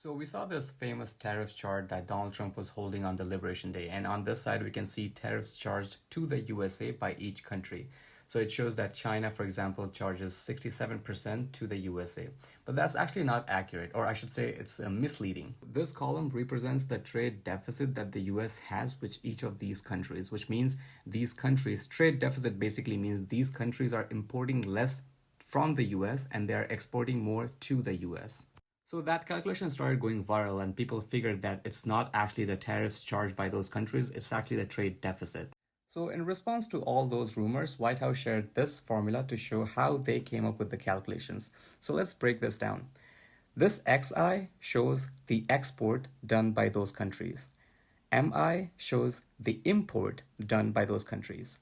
So we saw this famous tariff chart that Donald Trump was holding on the Liberation Day. And on this side, we can see tariffs charged to the USA by each country. So it shows that China, for example, charges 67% to the USA. But that's actually not accurate, or I should say it's misleading. This column represents the trade deficit that the US has with each of these countries, which means these countries, trade deficit basically means these countries are importing less from the US and they're exporting more to the US. So that calculation started going viral, and people figured that it's not actually the tariffs charged by those countries, it's actually the trade deficit. So in response to all those rumors, White House shared this formula to show how they came up with the calculations. So let's break this down. This XI shows the export done by those countries. MI shows the import done by those countries.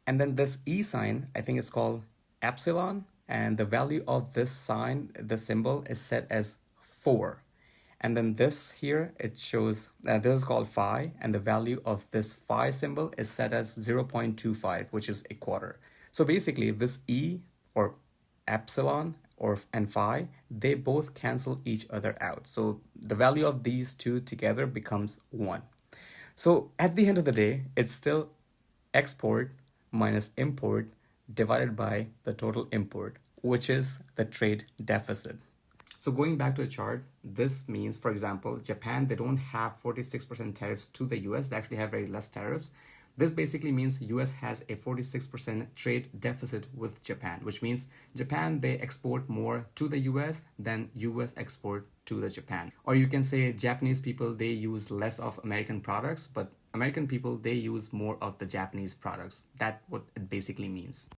And then this E sign, I think it's called epsilon, and the value of this sign, the symbol, is set as 4. And then this here, it shows, this is called phi, and the value of this phi symbol is set as 0.25, which is a quarter. So basically, this E, or epsilon, and phi, they both cancel each other out. So the value of these two together becomes 1. So at the end of the day, it's still export minus import divided by the total import, which is the trade deficit. So going back to the chart, this means, for example, Japan, they don't have 46% tariffs to the US. They actually have very less tariffs. This basically means US has a 46% trade deficit with Japan, which means Japan, they export more to the US than US export to the Japan. Or you can say Japanese people, they use less of American products, but American people, they use more of the Japanese products. That's what it basically means.